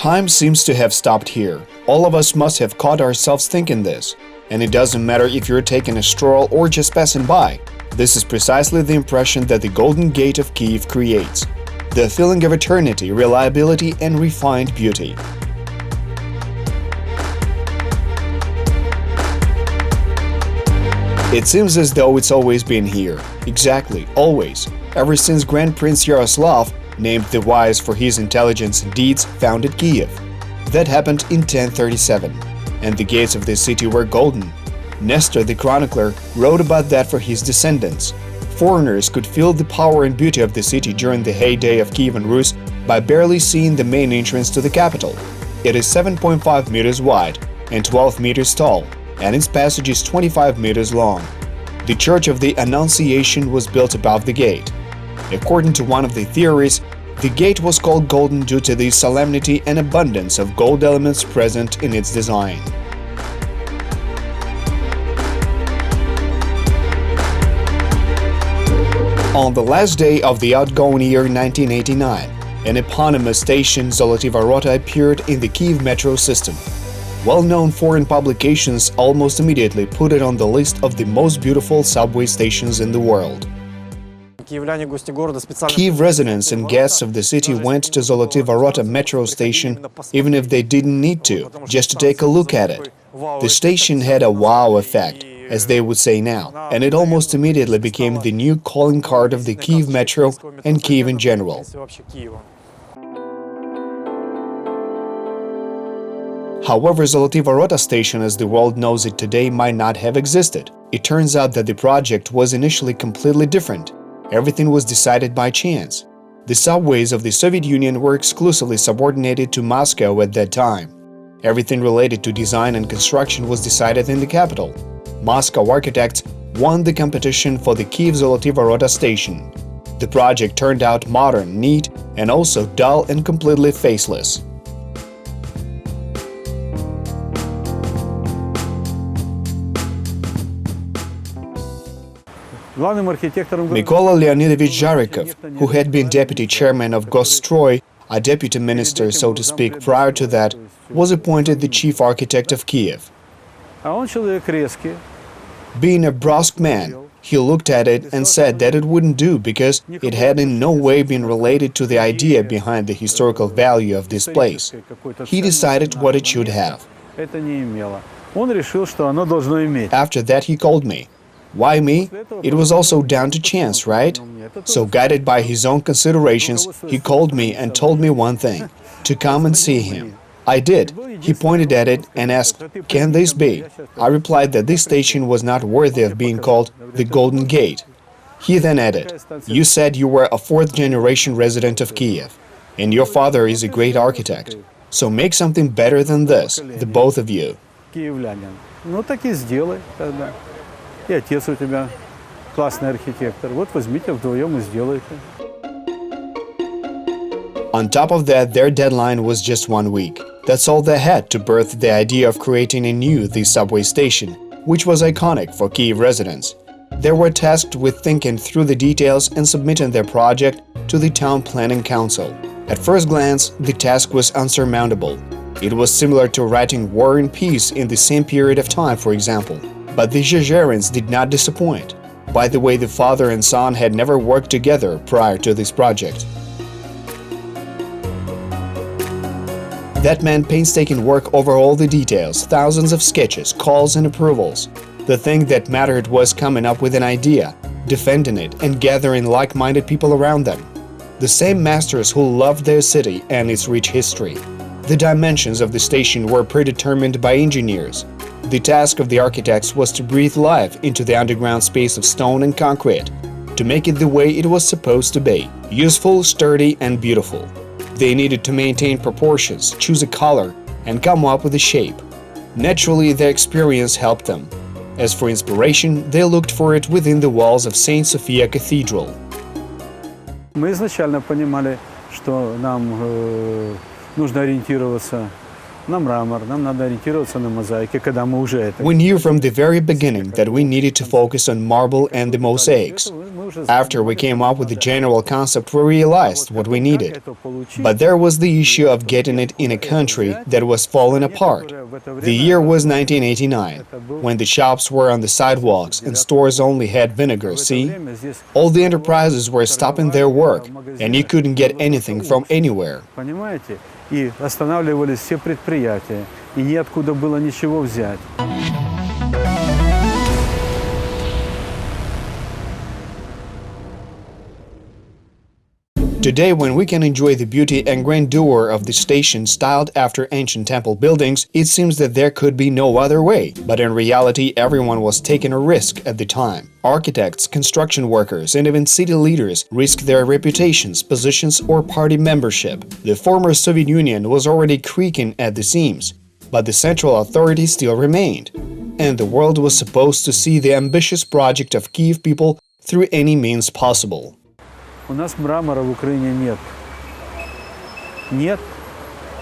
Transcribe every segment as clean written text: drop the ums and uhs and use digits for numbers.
Time seems to have stopped here. All of us must have caught ourselves thinking this. And it doesn't matter if you're taking a stroll or just passing by. This is precisely the impression that the Golden Gate of Kyiv creates. The feeling of eternity, reliability, and refined beauty. It seems as though it's always been here. Exactly, always. Ever since Grand Prince Yaroslav, named the wise for his intelligence and deeds, founded Kyiv. That happened in 1037, and the gates of the city were golden. Nestor the chronicler wrote about that for his descendants. Foreigners could feel the power and beauty of the city during the heyday of Kievan Rus by barely seeing the main entrance to the capital. It is 7.5 meters wide and 12 meters tall, and its passage is 25 meters long. The Church of the Annunciation was built above the gate. According to one of the theories, the gate was called golden due to the solemnity and abundance of gold elements present in its design. On the last day of the outgoing year 1989, an eponymous station, Zoloty Varota, appeared in the Kyiv metro system. Well-known foreign publications almost immediately put it on the list of the most beautiful subway stations in the world. Kyiv residents and guests of the city went to Zoloty Varota metro station even if they didn't need to, just to take a look at it. The station had a wow effect, as they would say now, and it almost immediately became the new calling card of the Kyiv metro and Kyiv in general. However, Zoloty Varota station as the world knows it today might not have existed. It turns out that the project was initially completely different. Everything was decided by chance. The subways of the Soviet Union were exclusively subordinated to Moscow at that time. Everything related to design and construction was decided in the capital. Moscow architects won the competition for the Kyiv Zoloty Varota station. The project turned out modern, neat, and also dull and completely faceless. Mykola Leonidovich Zharikov, who had been deputy chairman of Gosstroy, a deputy minister, so to speak, prior to that, was appointed the chief architect of Kyiv. Being a brusque man, he looked at it and said that it wouldn't do because it had in no way been related to the idea behind the historical value of this place. He decided what it should have. After that he called me. Why me? It was also down to chance, right? So guided by his own considerations, he called me and told me one thing, to come and see him. I did. He pointed at it and asked, "Can this be?" I replied that this station was not worthy of being called the Golden Gate. He then added, "You said you were a fourth-generation resident of Kyiv, and your father is a great architect. So make something better than this, the both of you." И отец у тебя классный архитектор. Вот возьмите вдвоем и сделайте. On top of that, their deadline was just 1 week. That's all they had to birth the idea of creating anew the subway station, which was iconic for Kyiv residents. They were tasked with thinking through the details and submitting their project to the town planning council. At first glance, the task was unsurmountable. It was similar to writing War and Peace in the same period of time, for example. But the Zhezherins did not disappoint. By the way, the father and son had never worked together prior to this project. That meant painstaking work over all the details, thousands of sketches, calls and approvals. The thing that mattered was coming up with an idea, defending it, and gathering like-minded people around them. The same masters who loved their city and its rich history. The dimensions of the station were predetermined by engineers. The task of the architects was to breathe life into the underground space of stone and concrete, to make it the way it was supposed to be, useful, sturdy, and beautiful. They needed to maintain proportions, choose a color, and come up with a shape. Naturally, their experience helped them. As for inspiration, they looked for it within the walls of St. Sophia Cathedral. Мы изначально понимали, что нам нужно ориентироваться на мрамор, нам надо ориентироваться на мозаики, когда мы уже это... We knew from the very beginning that we needed to focus on marble and the mosaics. After we came up with the general concept, we realized what we needed. But there was the issue of getting it in a country that was falling apart. The year was 1989, when the shops were on the sidewalks and stores only had vinegar, see? All the enterprises were stopping their work, and you couldn't get anything from anywhere. Понимаете? И останавливались все предприятия, и неоткуда было ничего взять. Today, when we can enjoy the beauty and grandeur of the station styled after ancient temple buildings, it seems that there could be no other way. But in reality, everyone was taking a risk at the time. Architects, construction workers, and even city leaders risked their reputations, positions, or party membership. The former Soviet Union was already creaking at the seams, but the central authority still remained. And the world was supposed to see the ambitious project of Kyiv people through any means possible. У нас мрамора в Украине нет. Нет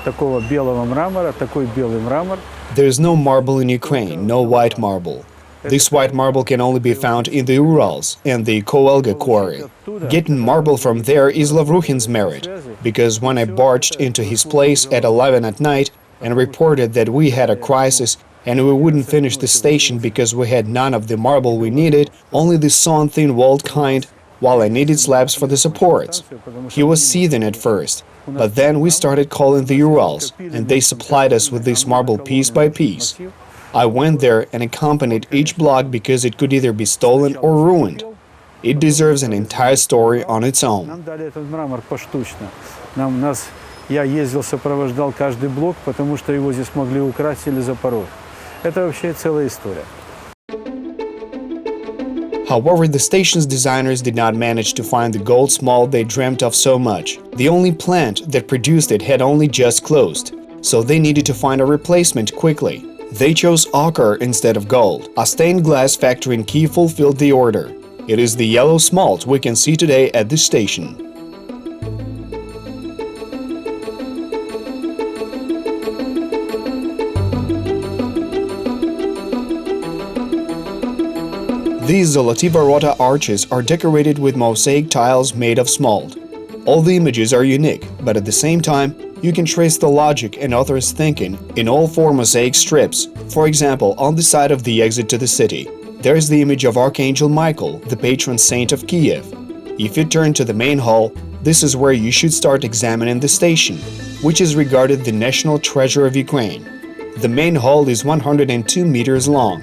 такого белого мрамора, такой белый мрамор. There's no marble in Ukraine, no white marble. This white marble can only be found in the Urals and the Koelga quarry. Getting marble from there is Lavruhin's merit, because when I barged into his place at 11 at night and reported that we had a crisis and we wouldn't finish the station because we had none of the marble we needed, only the sawn-thin walled kind, while I needed slabs for the supports. He was seething at first, but then we started calling the Urals, and they supplied us with this marble piece by piece. I went there and accompanied each block because it could either be stolen or ruined. It deserves an entire story on its own. Нам дали этот мрамор поштучно. Я ездил, сопровождал каждый блок, потому что его здесь могли украсть или запороть. Это вообще целая история. However, the station's designers did not manage to find the gold smalt they dreamt of so much. The only plant that produced it had only just closed, so they needed to find a replacement quickly. They chose ochre instead of gold. A stained glass factory in Kyiv fulfilled the order. It is the yellow smalt we can see today at this station. These Zoloty Varota arches are decorated with mosaic tiles made of smalt. All the images are unique, but at the same time, you can trace the logic and author's thinking in all four mosaic strips. For example, on the side of the exit to the city, there is the image of Archangel Michael, the patron saint of Kyiv. If you turn to the main hall, this is where you should start examining the station, which is regarded the national treasure of Ukraine. The main hall is 102 meters long.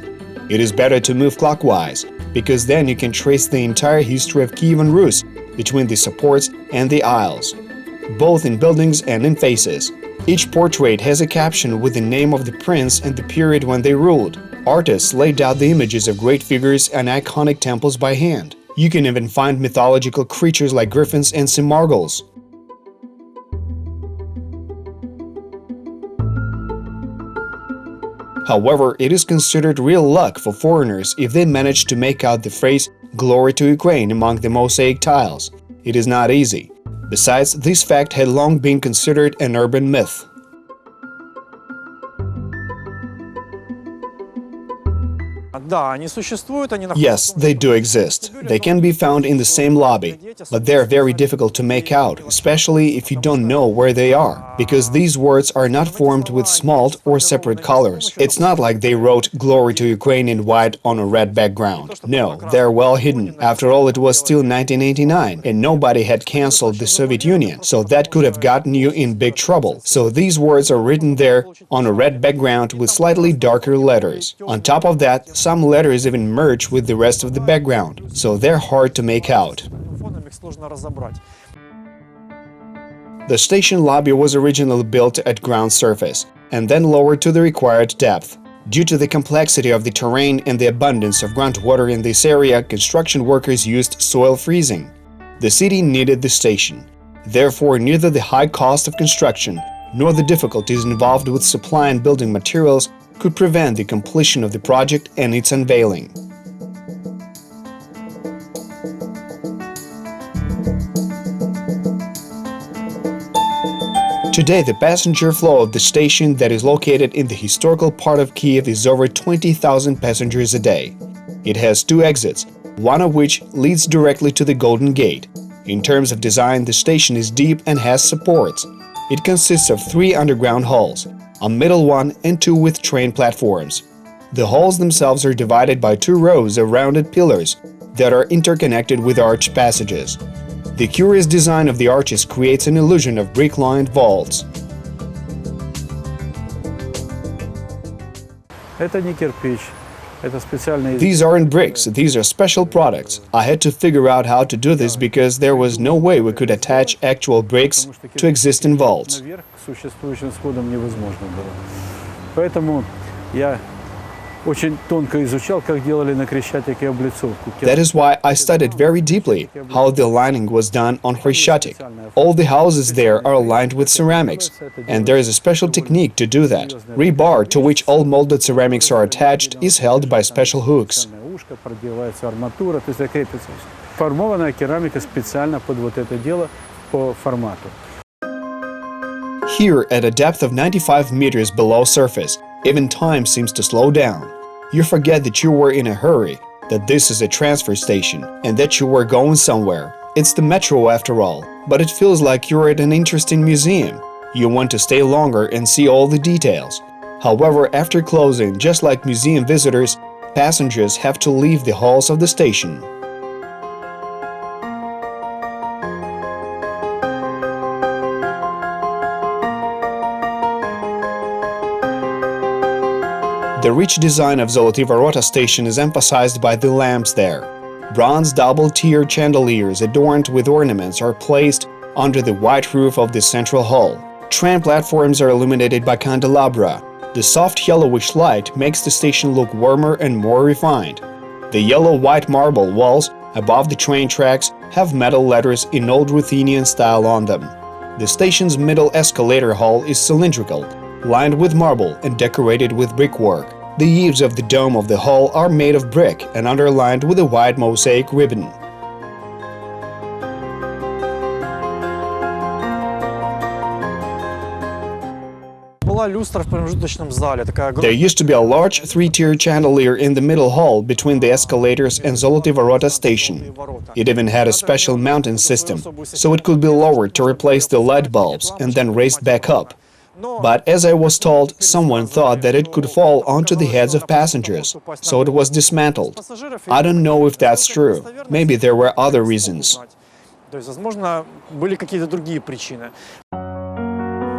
It is better to move clockwise, because then you can trace the entire history of Kievan Rus between the supports and the aisles, both in buildings and in faces. Each portrait has a caption with the name of the prince and the period when they ruled. Artists laid out the images of great figures and iconic temples by hand. You can even find mythological creatures like griffins and simargals. However, it is considered real luck for foreigners if they manage to make out the phrase "Glory to Ukraine" among the mosaic tiles. It is not easy. Besides, this fact had long been considered an urban myth. Yes, they do exist. They can be found in the same lobby, but they are very difficult to make out, especially if you don't know where they are, because these words are not formed with smalt or separate colors. It's not like they wrote "Glory to Ukraine" in white on a red background. No, they're well hidden. After all, it was still 1989, and nobody had cancelled the Soviet Union, so that could have gotten you in big trouble. So these words are written there on a red background with slightly darker letters. On top of that, some letters even merge with the rest of the background, so they're hard to make out. The station lobby was originally built at ground surface and then lowered to the required depth. Due to the complexity of the terrain and the abundance of groundwater in this area, construction workers used soil freezing. The city needed the station. Therefore, neither the high cost of construction nor the difficulties involved with supply and building materials could prevent the completion of the project and its unveiling. Today, the passenger flow of the station that is located in the historical part of Kyiv is over 20,000 passengers a day. It has 2 exits, one of which leads directly to the Golden Gate. In terms of design, the station is deep and has supports. It consists of 3 underground halls, a middle one and 2 with train platforms. The halls themselves are divided by 2 rows of rounded pillars that are interconnected with arched passages. The curious design of the arches creates an illusion of brick-lined vaults. Это не кирпич, это специальные... These aren't bricks, these are special products. I had to figure out how to do this because there was no way we could attach actual bricks to existing vaults. Наверх к существующим сходам невозможно было. Поэтому я очень тонко изучал, как делали на Крещатике облицовку. That is why I studied very deeply how the lining was done on Khreshchatyk. All the houses there are lined with ceramics, and there is a special technique to do that. Rebar, to which all molded ceramics are attached, is held by special hooks. Ушко продевается арматура, то есть закрепится. Формованная керамика специально под вот это дело по формату. Here, at a depth of 95 meters below surface, even time seems to slow down. You forget that you were in a hurry, that this is a transfer station, and that you were going somewhere. It's the metro after all, but it feels like you're at an interesting museum. You want to stay longer and see all the details. However, after closing, just like museum visitors, passengers have to leave the halls of the station. The rich design of Zoloty Vorota station is emphasized by the lamps there. Bronze double-tiered chandeliers adorned with ornaments are placed under the white roof of the central hall. Tram platforms are illuminated by candelabra. The soft yellowish light makes the station look warmer and more refined. The yellow-white marble walls above the train tracks have metal letters in Old Ruthenian style on them. The station's middle escalator hall is cylindrical, lined with marble and decorated with brickwork. The eaves of the dome of the hall are made of brick and underlined with a white mosaic ribbon. There used to be a large 3-tier chandelier in the middle hall between the escalators and Zoloty Vorota station. It even had a special mounting system, so it could be lowered to replace the light bulbs and then raised back up. But as I was told, someone thought that it could fall onto the heads of passengers, so it was dismantled. I don't know if that's true. Maybe there were other reasons.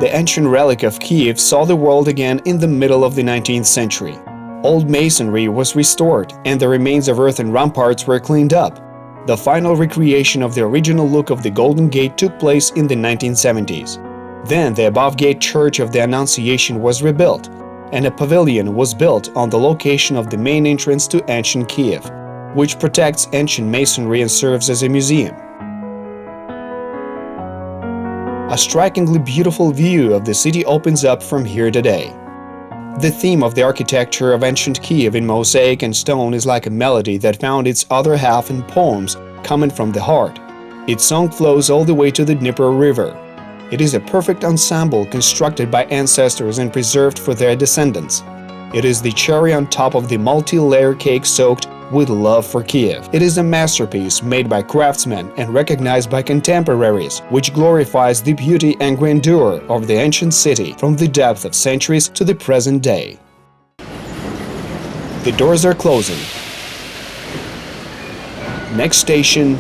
The ancient relic of Kyiv saw the world again in the middle of the 19th century. Old masonry was restored, and the remains of earthen ramparts were cleaned up. The final recreation of the original look of the Golden Gate took place in the 1970s. Then the above-gate Church of the Annunciation was rebuilt, and a pavilion was built on the location of the main entrance to ancient Kyiv, which protects ancient masonry and serves as a museum. A strikingly beautiful view of the city opens up from here today. The theme of the architecture of ancient Kyiv in mosaic and stone is like a melody that found its other half in poems coming from the heart. Its song flows all the way to the Dnieper River. It is a perfect ensemble constructed by ancestors and preserved for their descendants. It is the cherry on top of the multi-layer cake soaked with love for Kyiv. It is a masterpiece made by craftsmen and recognized by contemporaries, which glorifies the beauty and grandeur of the ancient city from the depth of centuries to the present day. The doors are closing. Next station,